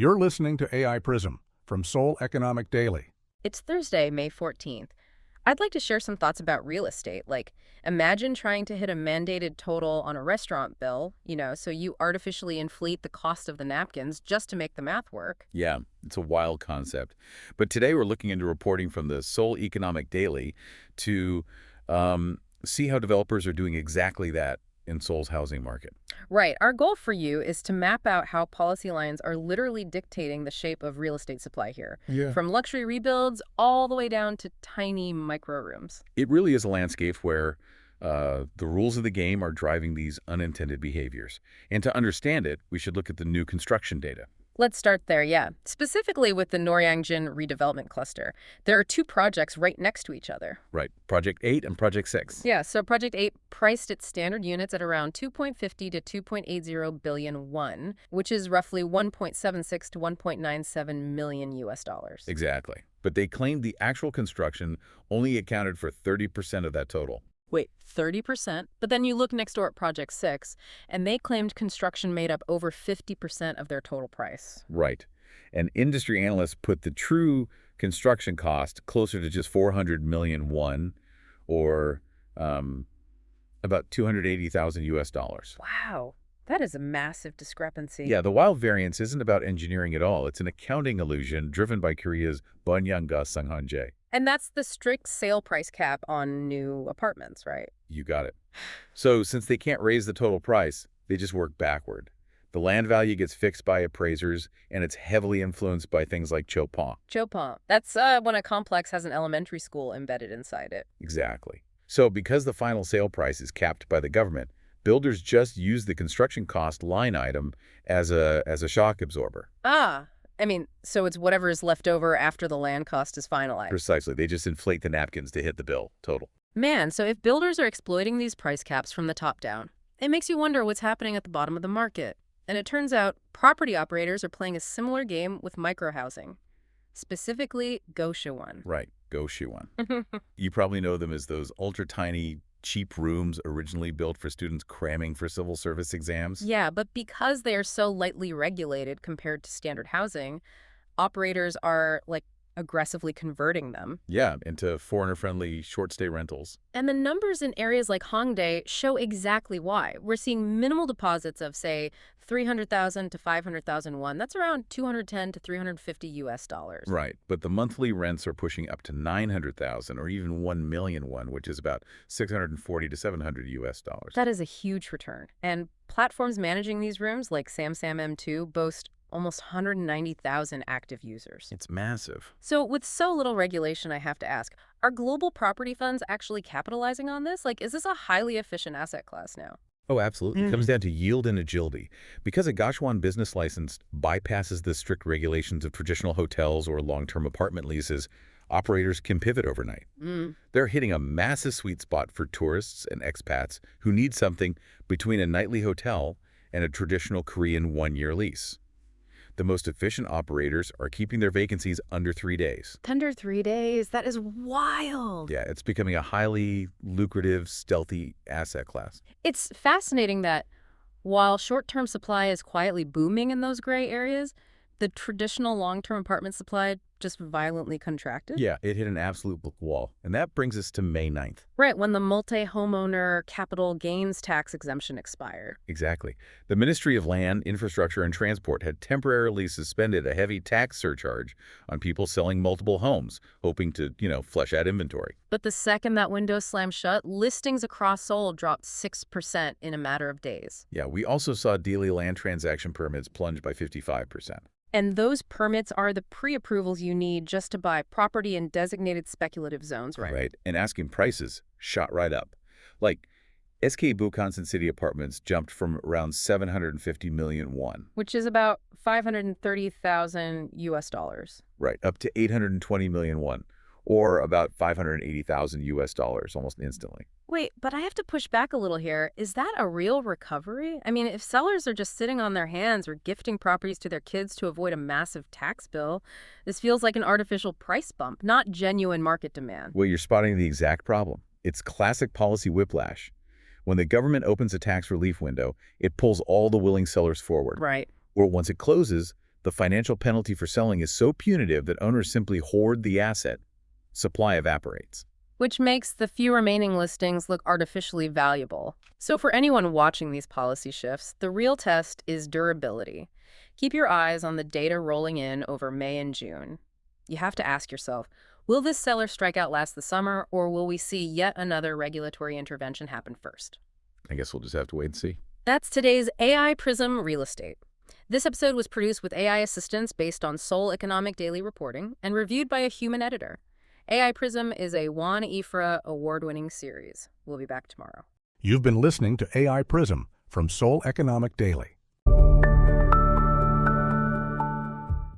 You're listening to AI PRISM from Seoul Economic Daily. It's Thursday, May 14th. I'd like to share some thoughts about real estate. Like, imagine trying to hit a mandated total on a restaurant bill, so you artificially inflate the cost of the napkins just to make the math work. Yeah, it's a wild concept. But today we're looking into reporting from the Seoul Economic Daily to see how developers are doing exactly that in Seoul's housing market. Right. Our goal for you is to map out how policy lines are literally dictating the shape of real estate supply here. Yeah. From luxury rebuilds all the way down to tiny micro rooms. It really is a landscape where the rules of the game are driving these unintended behaviors. And to understand it, we should look at the new construction data. Let's start there, yeah. Specifically with the Noryangjin Redevelopment cluster. There are two projects right next to each other. Right. Project 8 and Project 6. Yeah, so Project 8 priced its standard units at around 2.50 to 2.80 billion won, which is roughly 1.76 to 1.97 million US dollars. Exactly. But they claimed the actual construction only accounted for 30% of that total. Wait, 30%? But then you look next door at Project 6, and they claimed construction made up over 50% of their total price. Right. And industry analysts put the true construction cost closer to just 400 million won, or about 280,000 US dollars. Wow, that is a massive discrepancy. Yeah, the wild variance isn't about engineering at all. It's an accounting illusion driven by Korea's won.This. And that's the strict sale price cap on new apartments, right? You got it. So since they can't raise the total price, they just work backward. The land value gets fixed by appraisers, and it's heavily influenced by things like chopin. Chopin. That's when a complex has an elementary school embedded inside it. Exactly. So because the final sale price is capped by the government, builders just use the construction cost line item as a shock absorber. So it's whatever is left over after the land cost is finalized. Precisely. They just inflate the napkins to hit the bill total. Man, so if builders are exploiting these price caps from the top down, it makes you wonder what's happening at the bottom of the market. And it turns out property operators are playing a similar game with microhousing, specifically Goshiwon. Right, Goshiwon. You probably know them as those ultra-tiny, cheap rooms originally built for students cramming for civil service exams. Yeah, but because they are so lightly regulated compared to standard housing, operators are, aggressively converting them. Yeah, into foreigner-friendly short-stay rentals. And the numbers in areas like Hongdae show exactly why. We're seeing minimal deposits of, say, 300,000 to 500,000 won. That's around 210 to 350 US dollars. Right, but the monthly rents are pushing up to 900,000 or even 1 million won, which is about 640 to 700 US dollars. That is a huge return. And platforms managing these rooms, like Samsam M2, boast almost 190,000 active users. It's massive. So with so little regulation, I have to ask, are global property funds actually capitalizing on this? Is this a highly efficient asset class now? Oh, absolutely. It comes down to yield and agility. Because a Goshiwon business license bypasses the strict regulations of traditional hotels or long-term apartment leases, operators can pivot overnight. They're hitting a massive sweet spot for tourists and expats who need something between a nightly hotel and a traditional Korean one-year lease. The most efficient operators are keeping their vacancies under 3 days. Under 3 days? That is wild. Yeah, it's becoming a highly lucrative, stealthy asset class. It's fascinating that while short-term supply is quietly booming in those gray areas, the traditional long-term apartment supply just violently contracted? Yeah, it hit an absolute wall. And that brings us to May 9th. Right, when the multi-homeowner capital gains tax exemption expired. Exactly. The Ministry of Land, Infrastructure, and Transport had temporarily suspended a heavy tax surcharge on people selling multiple homes, hoping to, flush out inventory. But the second that window slammed shut, listings across Seoul dropped 6% in a matter of days. Yeah, we also saw daily land transaction permits plunge by 55%. And those permits are the pre-approvals you need just to buy property in designated speculative zones, right? Right, and asking prices shot right up. Like, SK Bukhansan City apartments jumped from around 750 million won. Which is about 530,000 US dollars. Right, up to 820 million won, or about 580,000 US dollars almost instantly. Wait, but I have to push back a little here. Is that a real recovery? I mean, if sellers are just sitting on their hands or gifting properties to their kids to avoid a massive tax bill, this feels like an artificial price bump, not genuine market demand. Well, you're spotting the exact problem. It's classic policy whiplash. When the government opens a tax relief window, it pulls all the willing sellers forward. Right. Or once it closes, The financial penalty for selling is so punitive that owners simply hoard the asset. Supply evaporates. Which makes the few remaining listings look artificially valuable. So for anyone watching these policy shifts, the real test is durability. Keep your eyes on the data rolling in over May and June. You have to ask yourself, will this seller strikeout last the summer, or will we see yet another regulatory intervention happen first? I guess we'll just have to wait and see. That's today's AI PRISM Real Estate. This episode was produced with AI assistance based on Seoul Economic Daily reporting and reviewed by a human editor. AI PRISM is a WAN-IFRA award-winning series. We'll be back tomorrow. You've been listening to AI PRISM from Seoul Economic Daily.